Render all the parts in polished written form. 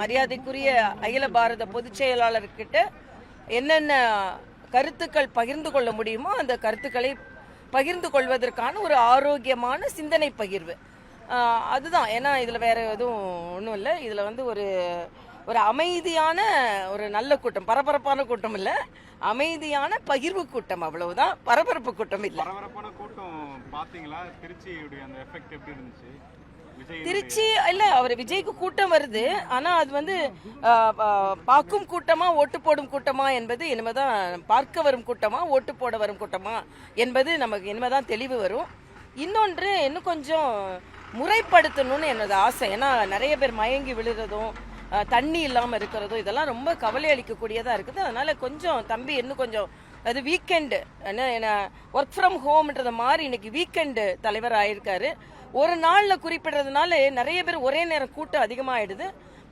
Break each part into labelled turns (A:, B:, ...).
A: மரியாதைக்குரிய அகில பாரத பொதுச் செயலாளர்கிட்ட என்னென்ன கருத்துக்கள் பகிர்ந்து கொள்ள முடியுமோ அந்த கருத்துக்களை பகிர்ந்து கொள்வதற்கான ஒரு ஆரோக்கியமான சிந்தனை பகிர்வு. அதுதான். ஏன்னா இதில் வேற எதுவும் ஒன்றும் இல்லை. இதில் வந்து ஒரு ஒரு அமைதியான ஒரு நல்ல கூட்டம், பரபரப்பான கூட்டம் இல்லை, அமைதியான பகிர்வு கூட்டம், அவ்வளவுதான். பரபரப்பு கூட்டம் இல்லை.
B: பரபரப்பான கூட்டம் பாத்தீங்களா? திருச்சியுடைய அந்த எஃபெக்ட் எப்படி இருந்துச்சு?
A: திருச்சி இல்ல, அவர் விஜய்க்கு கூட்டம் வருது. ஆனா அது வந்து பார்க்கும் கூட்டமா ஓட்டு போடும் கூட்டமா என்பது இனிமேதான், பார்க்க வரும் கூட்டமா ஓட்டு போட வரும் கூட்டமா என்பது நமக்கு இனிமேதான் தெளிவு வரும். இன்னொன்று, இன்னும் கொஞ்சம் முறைப்படுத்தணும்னு என்னோட ஆசை. ஏன்னா நிறைய பேர் மயங்கி விழுறதும் தண்ணி இல்லாமல் இருக்கிறதும் இதெல்லாம் ரொம்ப கவலை அளிக்கக்கூடியதாக இருக்குது. அதனால கொஞ்சம் தம்பி இன்னும் கொஞ்சம், அது வீக்கெண்டு என்ன ஒர்க் ஃப்ரம் ஹோம்ன்றது மாதிரி இன்னைக்கு வீக்கெண்டு தலைவர் ஆயிருக்காரு. ஒரு நாளில் குறிப்பிடுறதுனால நிறைய பேர் ஒரே நேரம் கூட்டம் அதிகமாகிடுது.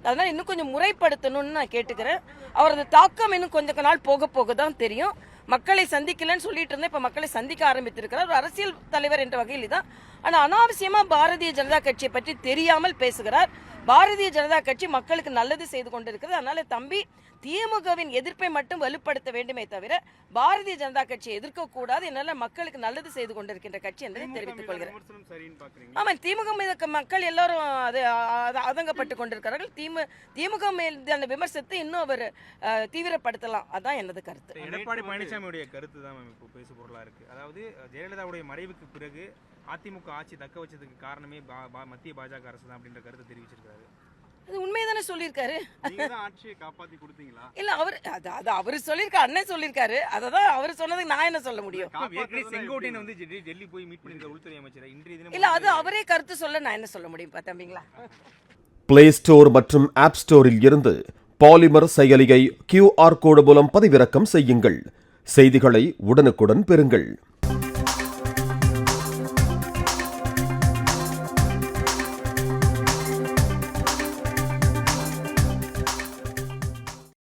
A: அதனால இன்னும் கொஞ்சம் முறைப்படுத்தணும்னு நான் கேட்டுக்கிறேன். அவரது தாக்கம் இன்னும் கொஞ்ச நாள் போக போக தான் தெரியும். மக்களை சந்திக்கலன்னு சொல்லிட்டு இருந்தேன், இப்ப மக்களை சந்திக்க ஆரம்பித்திருக்கிறார். ஒரு அரசியல் தலைவர் என்ற வகையில் தான். ஆனா அனாவசியமா பாரதிய ஜனதா கட்சியை பற்றி தெரியாமல் பேசுகிறார். பாரதிய ஜனதா கட்சி மக்களுக்கு நல்லது செய்து கொண்டிருக்கிறது. அதனால தம்பி திமுகவின் எதிர்ப்பை மட்டும் வலுப்படுத்த வேண்டுமே தவிர பாரதிய ஜனதா கட்சியை எதிர்க்க கூடாது. என்னால மக்களுக்கு நல்லது செய்து கொண்டிருக்கின்ற கட்சி என்பதை தெரிவித்துக் கொள்கிறேன். ஆமா, திமுக மீது மக்கள் எல்லாரும் அதங்கப்பட்டு கொண்டிருக்கிறார்கள். திமுக மீதான விமர்சனத்தை இன்னும் அவர் தீவிரப்படுத்தலாம். அதான் எனது கருத்து.
C: எடப்பாடி பழனிசாமியுடைய கருத்து தான் இப்போ பேசு பொருளா இருக்கு. அதாவது ஜெயலலிதாவுடைய மறைவுக்கு பிறகு அதிமுக ஆட்சி தக்க வச்சதுக்கு காரணமே மத்திய பாஜக அரசு தான் அப்படின்ற கருத்தை தெரிவிச்சிருக்காரு.
A: அது உண்மைதானே சொல்லியிருக்காரு.
B: ஆட்சியை காப்பாத்தி கொடுத்தீங்களா?
A: இல்ல, அவரு சொல்லியிருக்காரு, அண்ணன் சொல்லியிருக்காரு. அததான் அவர் சொன்னதுக்கு நான் என்ன சொல்ல முடியும்?
C: செங்கோட்டையன் வந்து டெல்லி போய் மீட் பண்ணிருக்க உள்துறை அமைச்சர் இன்றைய தினம்
A: இல்ல, அது அவரே கருத்து சொல்ல நான் என்ன சொல்ல முடியும் தம்பிங்களா?
D: பிளே ஸ்டோர் மற்றும் ஆப் ஸ்டோரில் இருந்து பாலிமர் செயலியை QR கோடு மூலம் பதிவிறக்கம் செய்யுங்கள். செய்திகளை உடனுக்குடன் பெறுங்கள்.